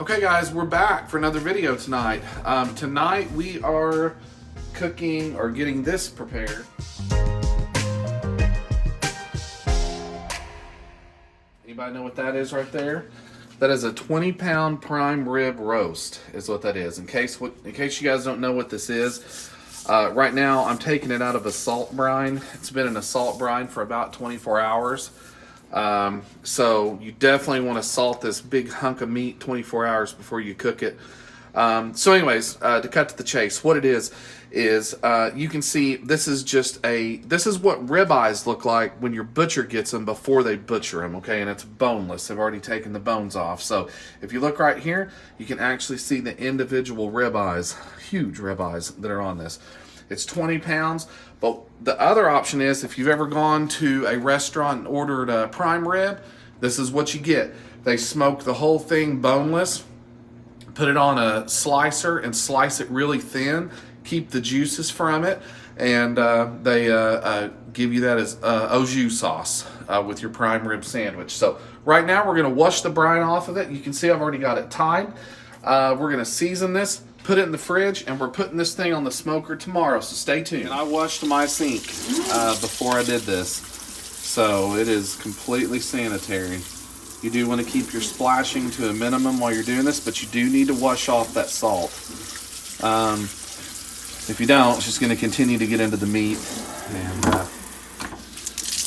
Okay guys, we're back for another video tonight. Tonight we are cooking or getting this prepared. Anybody know what that is right there? That is a 20-pound prime rib roast is what that is. In case you guys don't know what this is, right now I'm taking it out of a salt brine. It's been in a salt brine for about 24 hours. So you definitely want to salt this big hunk of meat 24 hours before you cook it. So anyways, to cut to the chase, what it is you can see this is what ribeyes look like when your butcher gets them before they butcher them, okay? And it's boneless. They've already taken the bones off. So if you look right here, you can actually see the individual ribeyes, huge ribeyes that are on this. It's 20 pounds, but the other option is if you've ever gone to a restaurant and ordered a prime rib, this is what you get. They smoke the whole thing boneless, put it on a slicer and slice it really thin, keep the juices from it, and they give you that as au jus sauce with your prime rib sandwich. So right now we're gonna wash the brine off of it. You can see I've already got it tied. We're gonna season this, put it in the fridge, and we're putting this thing on the smoker tomorrow, so stay tuned. And I washed my sink before I did this, so it is completely sanitary. You do want to keep your splashing to a minimum while you're doing this, but you do need to wash off that salt. If you don't, it's just going to continue to get into the meat, and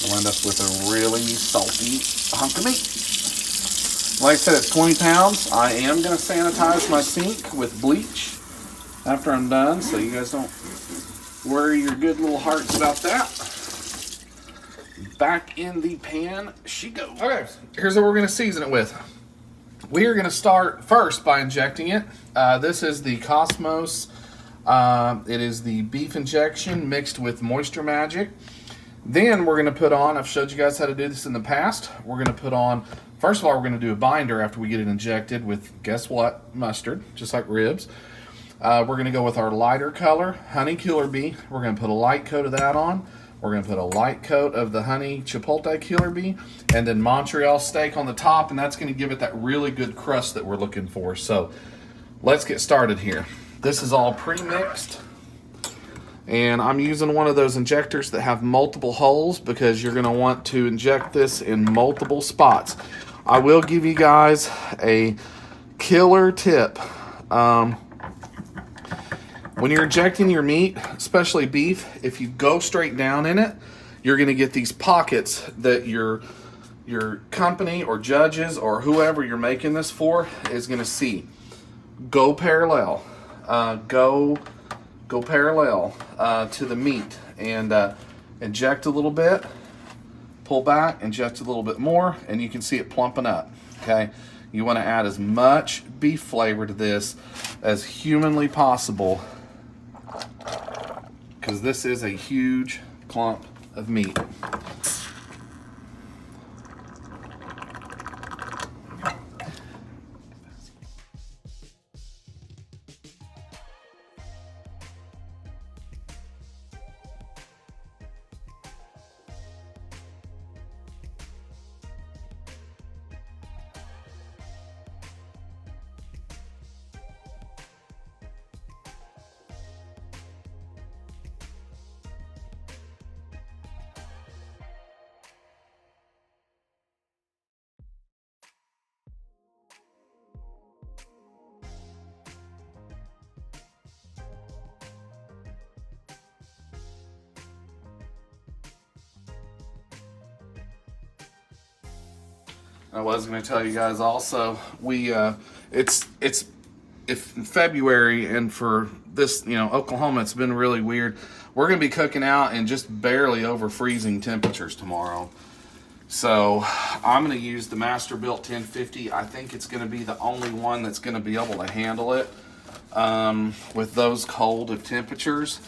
you'll end up with a really salty hunk of meat. Like I said, it's 20 pounds. I am going to sanitize my sink with bleach after I'm done, so you guys don't worry your good little hearts about that. Back in the pan she goes. Okay, here's what we're going to season it with. We are going to start first by injecting it. This is the Cosmos. It is the beef injection mixed with Moisture Magic. Then we're going to put on, I've showed you guys how to do this in the past. We're going to put on, first of all, we're going to do a binder after we get it injected with, guess what, mustard, just like ribs. We're going to go with our lighter color, Honey Killer Bee. We're going to put a light coat of that on. We're going to put a light coat of the Honey Chipotle Killer Bee, and then Montreal steak on the top, and that's going to give it that really good crust that we're looking for. So let's get started here. This is all pre-mixed, and I'm using one of those injectors that have multiple holes because you're going to want to inject this in multiple spots. I will give you guys a killer tip. When you're injecting your meat, especially beef, if you go straight down in it, you're going to get these pockets that your company or judges or whoever you're making this for is going to see. Go parallel. Go parallel to the meat, and inject a little bit, pull back, inject a little bit more, and you can see it plumping up. Okay, you want to add as much beef flavor to this as humanly possible, because this is a huge clump of meat. I was going to tell you guys also, it's February, and for this, Oklahoma, it's been really weird. We're going to be cooking out in just barely over freezing temperatures tomorrow. So I'm going to use the Masterbuilt 1050. I think it's going to be the only one that's going to be able to handle it with those cold of temperatures.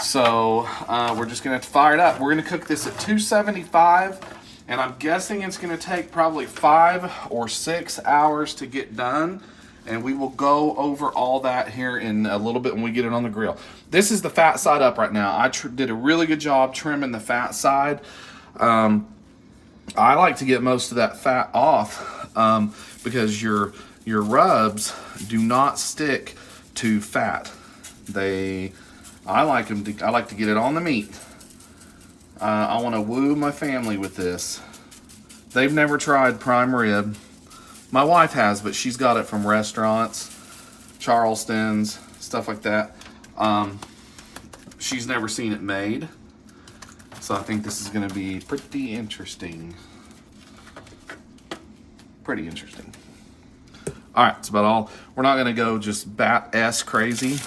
So we're just going to have to fire it up. We're going to cook this at 275. And I'm guessing it's going to take probably 5 or 6 hours to get done. And we will go over all that here in a little bit when we get it on the grill. This is the fat side up right now. I did a really good job trimming the fat side. I like to get most of that fat off because your your rubs do not stick to fat. I like to get it on the meat. I want to woo my family with this. They've never tried prime rib. My wife has, but she's got it from restaurants, Charleston's, stuff like that. She's never seen it made. So I think this is going to be pretty interesting. Pretty interesting. All right, that's about all. We're not going to go just bat-ass crazy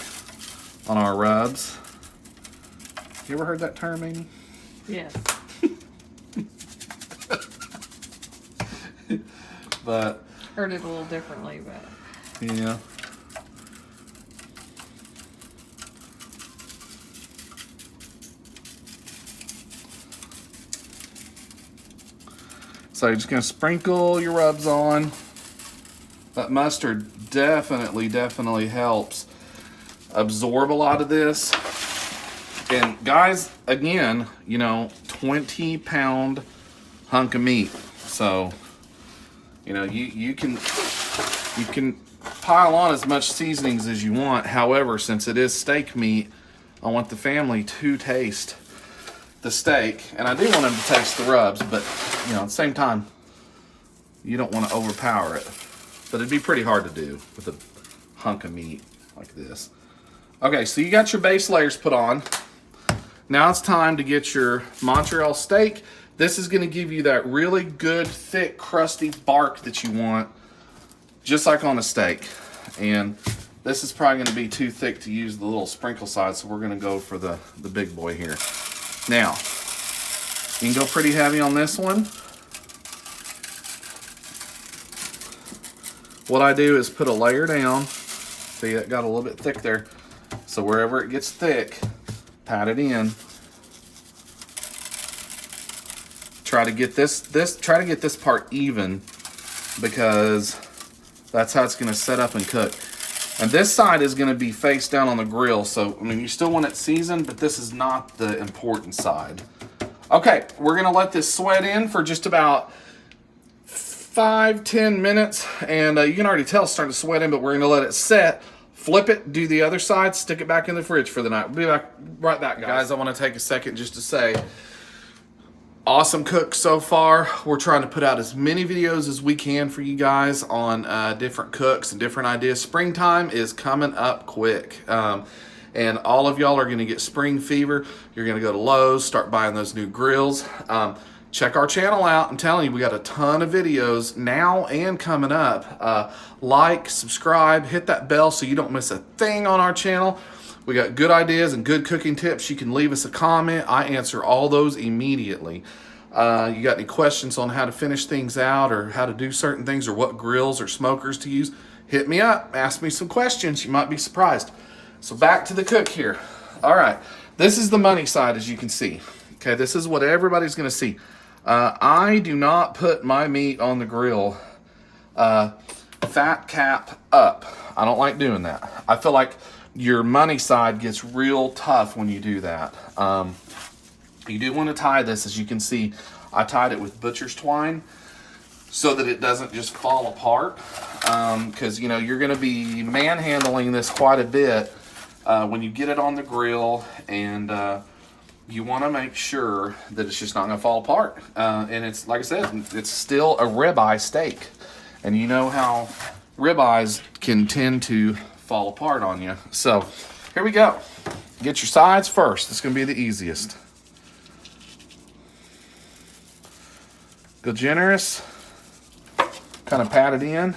on our rubs. You ever heard that term, Amy? Yes. But Heard it a little differently, but yeah. So you're just gonna sprinkle your rubs on. That mustard definitely helps absorb a lot of this. And guys, again, 20-pound hunk of meat. So, you can pile on as much seasonings as you want. However, since it is steak meat, I want the family to taste the steak, and I do want them to taste the rubs, but at the same time, you don't want to overpower it. But it'd be pretty hard to do with a hunk of meat like this. Okay, so you got your base layers put on. Now it's time to get your Montreal steak. This is going to give you that really good, thick, crusty bark that you want, just like on a steak. And this is probably going to be too thick to use the little sprinkle side, so we're going to go for the big boy here. Now, you can go pretty heavy on this one. What I do is put a layer down. See, it got a little bit thick there. So wherever it gets thick, pat it in. Try to get this part even, because that's how it's going to set up and cook. And this side is going to be face down on the grill, so you still want it seasoned, but this is not the important side. Okay, we're going to let this sweat in for just about 5-10 minutes, and you can already tell it's starting to sweat in, but we're going to let it set. Flip it, do the other side, stick it back in the fridge for the night. We'll be right back, guys. I want to take a second just to say, awesome cook so far. We're trying to put out as many videos as we can for you guys on different cooks and different ideas. Springtime is coming up quick. And all of y'all are going to get spring fever. You're going to go to Lowe's, start buying those new grills. Check our channel out. I'm telling you, we got a ton of videos now and coming up. Like, subscribe, hit that bell so you don't miss a thing on our channel. We got good ideas and good cooking tips. You can leave us a comment. I answer all those immediately. You got any questions on how to finish things out or how to do certain things or what grills or smokers to use, hit me up. Ask me some questions. You might be surprised. So back to the cook here. All right. This is the money side, as you can see. Okay, this is what everybody's going to see. I do not put my meat on the grill fat cap up. I don't like doing that. I feel like your money side gets real tough when you do that. You do want to tie this, as you can see. I tied it with butcher's twine so that it doesn't just fall apart, because you're going to be manhandling this quite a bit when you get it on the grill, and you want to make sure that it's just not going to fall apart. And it's, like I said, it's still a ribeye steak. And you know how ribeyes can tend to fall apart on you. So, here we go. Get your sides first. It's going to be the easiest. Go generous. Kind of pat it in.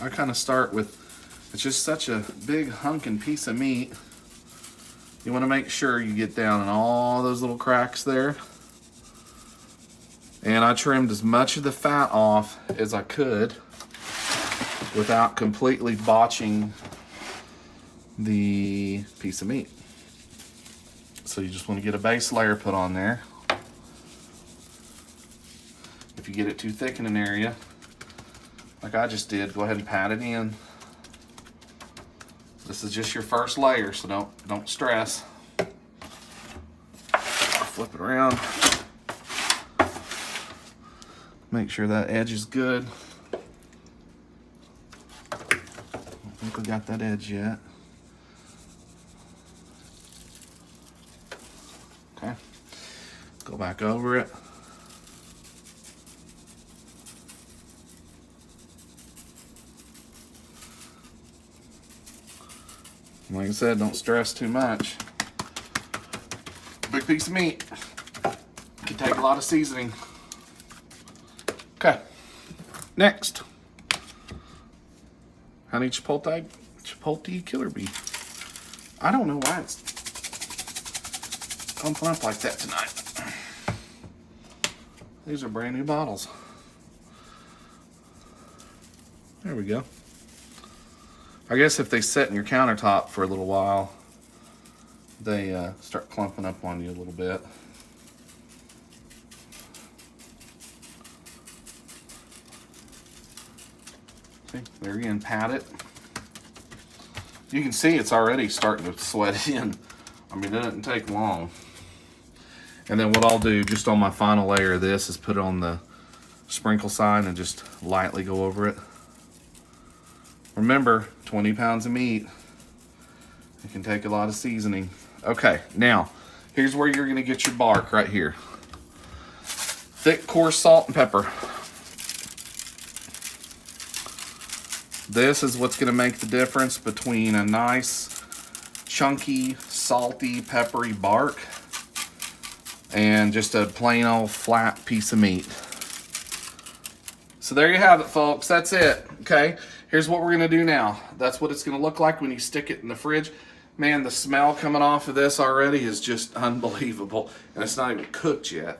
I kind of start with, it's just such a big hunkin' piece of meat. You want to make sure you get down in all those little cracks there. And I trimmed as much of the fat off as I could without completely botching the piece of meat. So you just want to get a base layer put on there. If you get it too thick in an area, like I just did, go ahead and pat it in. This is just your first layer, so don't stress. Flip it around. Make sure that edge is good. I don't think we got that edge yet. Okay. Go back over it. Like I said, don't stress too much. Big piece of meat. Can take a lot of seasoning. Okay. Next. Honey chipotle killer bee. I don't know why it's pumping up like that tonight. These are brand new bottles. There we go. I guess if they sit in your countertop for a little while, they start clumping up on you a little bit. See, there again, pat it. You can see it's already starting to sweat in. I mean, it doesn't take long. And then what I'll do, just on my final layer of this, is put it on the sprinkle side and just lightly go over it. Remember, 20 pounds of meat. It can take a lot of seasoning. Okay, now, here's where you're gonna get your bark right here. Thick, coarse salt and pepper. This is what's gonna make the difference between a nice, chunky, salty, peppery bark and just a plain old flat piece of meat. So there you have it, folks. That's it, okay? Here's what we're gonna do now. That's what it's gonna look like when you stick it in the fridge. Man, the smell coming off of this already is just unbelievable, and it's not even cooked yet.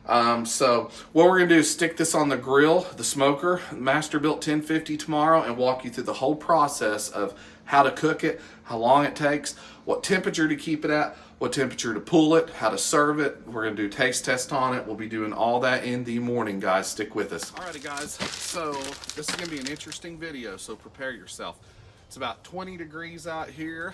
So what we're gonna do is stick this on the grill, the smoker, Masterbuilt 1050 tomorrow, and walk you through the whole process of how to cook it, how long it takes, what temperature to keep it at, what temperature to pull it, how to serve it. We're gonna do taste test on it. We'll be doing all that in the morning, guys. Stick with us. Alrighty, guys, so this is gonna be an interesting video, so prepare yourself. It's about 20 degrees out here.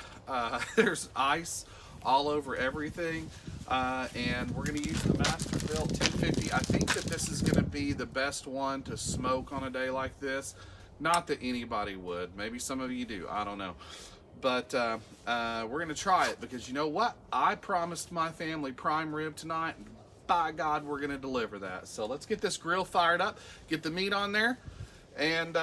There's ice all over everything. And we're gonna use the Masterbuilt 1050. I think that this is gonna be the best one to smoke on a day like this. Not that anybody would. Maybe some of you do, I don't know. But we're gonna try it because you know what? I promised my family prime rib tonight. By God, we're gonna deliver that. So let's get this grill fired up, get the meat on there, and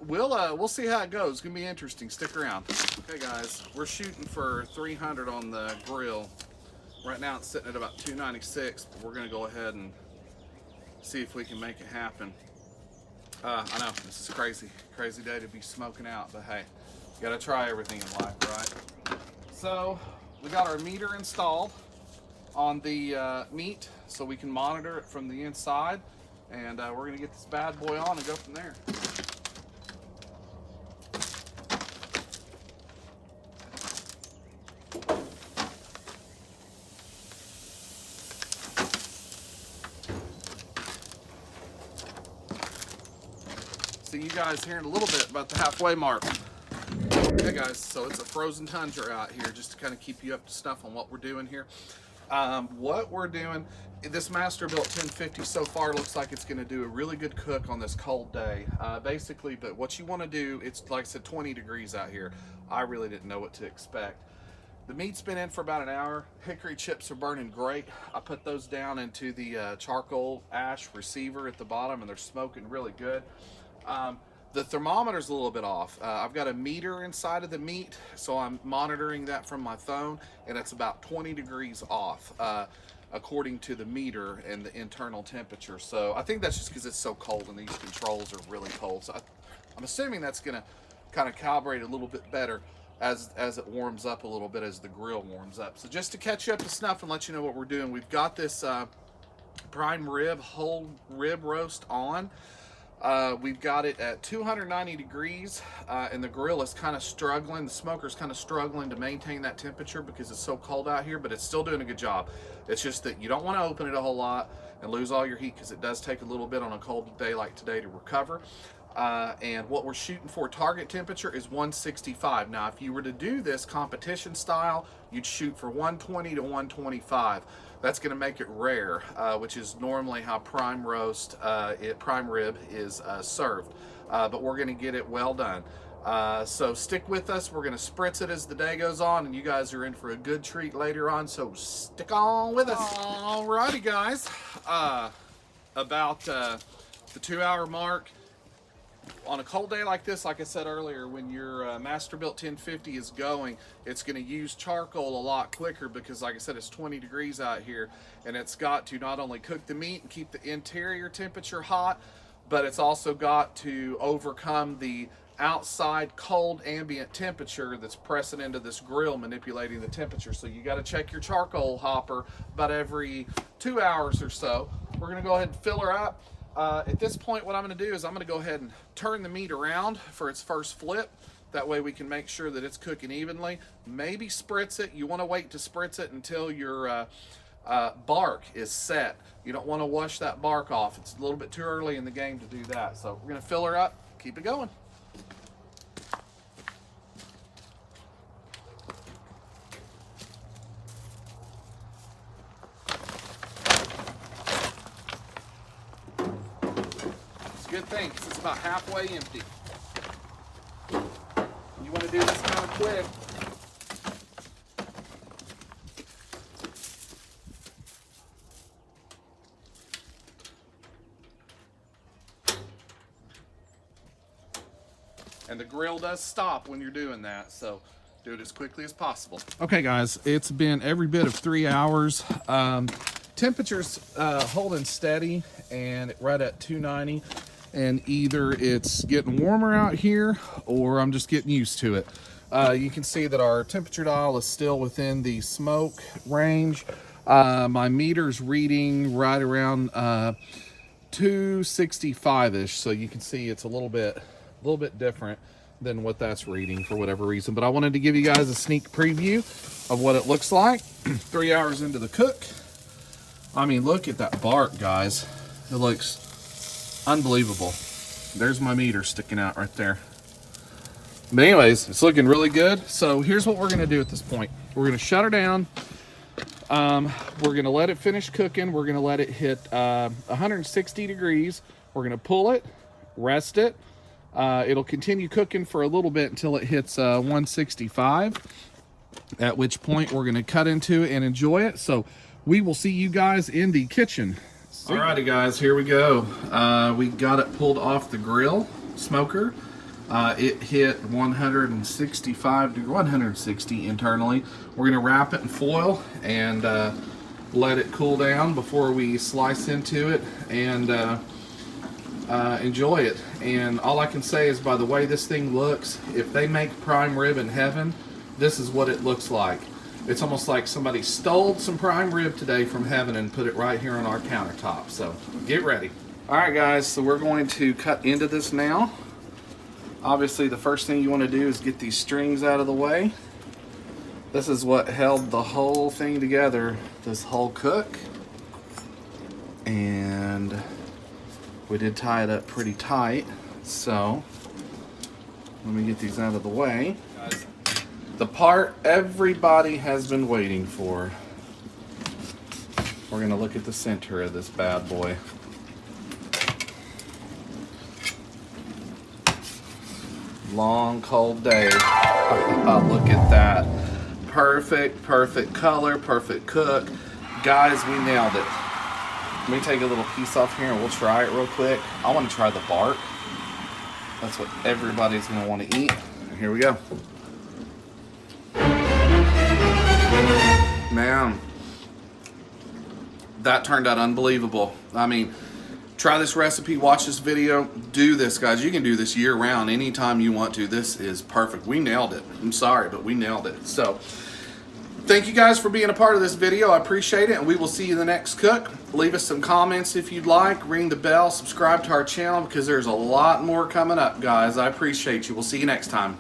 we'll see how it goes. It's gonna be interesting. Stick around. Okay, guys, we're shooting for 300 on the grill. Right now it's sitting at about 296, but we're gonna go ahead and see if we can make it happen. I know, this is crazy day to be smoking out, but hey, you gotta try everything in life, right? So, we got our meter installed on the meat so we can monitor it from the inside, and we're gonna get this bad boy on and go from there. See you guys here in a little bit, about the halfway mark. Okay, guys, so it's a frozen tundra out here, just to kind of keep you up to snuff on what we're doing here. What we're doing, this Masterbuilt 1050 so far looks like it's going to do a really good cook on this cold day. Basically, but what you want to do, it's like I said, 20 degrees out here. I really didn't know what to expect. The meat's been in for about an hour. Hickory chips are burning great. I put those down into the charcoal ash receiver at the bottom, and they're smoking really good. The thermometer's a little bit off. I've got a meter inside of the meat, so I'm monitoring that from my phone, and it's about 20 degrees off, according to the meter and the internal temperature. So I think that's just because it's so cold and these controls are really cold. So I'm assuming that's gonna kind of calibrate a little bit better as it warms up a little bit, as the grill warms up. So just to catch you up to snuff and let you know what we're doing, we've got this prime rib, whole rib roast on. We've got it at 290 degrees, and the grill is kind of struggling. The smoker's kind of struggling to maintain that temperature because it's so cold out here, but it's still doing a good job. It's just that you don't want to open it a whole lot and lose all your heat, because it does take a little bit on a cold day like today to recover. And what we're shooting for target temperature is 165. Now, if you were to do this competition style, you'd shoot for 120 to 125. That's going to make it rare, which is normally how prime rib is served. But we're going to get it well done. So stick with us. We're going to spritz it as the day goes on, and you guys are in for a good treat later on. So stick on with us. Alrighty, guys. About the 2-hour mark. On a cold day like this, like I said earlier, when your Masterbuilt 1050 is going, it's going to use charcoal a lot quicker because, like I said, it's 20 degrees out here, and it's got to not only cook the meat and keep the interior temperature hot, but it's also got to overcome the outside cold ambient temperature that's pressing into this grill, manipulating the temperature. So you got to check your charcoal hopper about every 2 hours or so. We're going to go ahead and fill her up. At this point, what I'm going to do is I'm going to go ahead and turn the meat around for its first flip. That way we can make sure that it's cooking evenly. Maybe spritz it. You want to wait to spritz it until your bark is set. You don't want to wash that bark off. It's a little bit too early in the game to do that. So we're going to fill her up, keep it going. Good thing, because it's about halfway empty. You want to do this kind of quick. And the grill does stop when you're doing that, so do it as quickly as possible. Okay, guys, it's been every bit of 3 hours. Temperature's holding steady and right at 290. And either it's getting warmer out here or I'm just getting used to it. You can see that our temperature dial is still within the smoke range. My meter's reading right around 265-ish, so you can see it's a little bit different than what that's reading for whatever reason. But I wanted to give you guys a sneak preview of what it looks like 3 hours into the cook. I mean, look at that bark, guys. It looks unbelievable. There's my meter sticking out right there. But anyways, it's looking really good. So here's what we're going to do at this point. We're going to shut her down. We're going to let it finish cooking. We're going to let it hit 160 degrees. We're going to pull it, rest it. It'll continue cooking for a little bit until it hits 165, at which point we're going to cut into it and enjoy it. So we will see you guys in the kitchen. Alrighty, guys, here we go. We got it pulled off the grill smoker. It hit 160 internally. We're gonna wrap it in foil and let it cool down before we slice into it and enjoy it. And all I can say is, by the way this thing looks, if they make prime rib in heaven, this is what it looks like. It's almost like somebody stole some prime rib today from heaven and put it right here on our countertop. So get ready. All right, guys, so we're going to cut into this now. Obviously, the first thing you want to do is get these strings out of the way. This is what held the whole thing together, this whole cook. And we did tie it up pretty tight. So let me get these out of the way. Guys, the part everybody has been waiting for. We're gonna look at the center of this bad boy. Long, cold day. Oh, look at that. Perfect color, perfect cook. Guys, we nailed it. Let me take a little piece off here and we'll try it real quick. I want to try the bark. That's what everybody's gonna want to eat. Here we go. Man, that turned out unbelievable. I mean, try this recipe, watch this video, do this, guys. You can do this year round, anytime you want to. This is perfect. We nailed it. I'm sorry, but we nailed it. So, thank you guys for being a part of this video. I appreciate it, and we will see you in the next cook. Leave us some comments if you'd like. Ring the bell, subscribe to our channel, because there's a lot more coming up, guys. I appreciate you. We'll see you next time.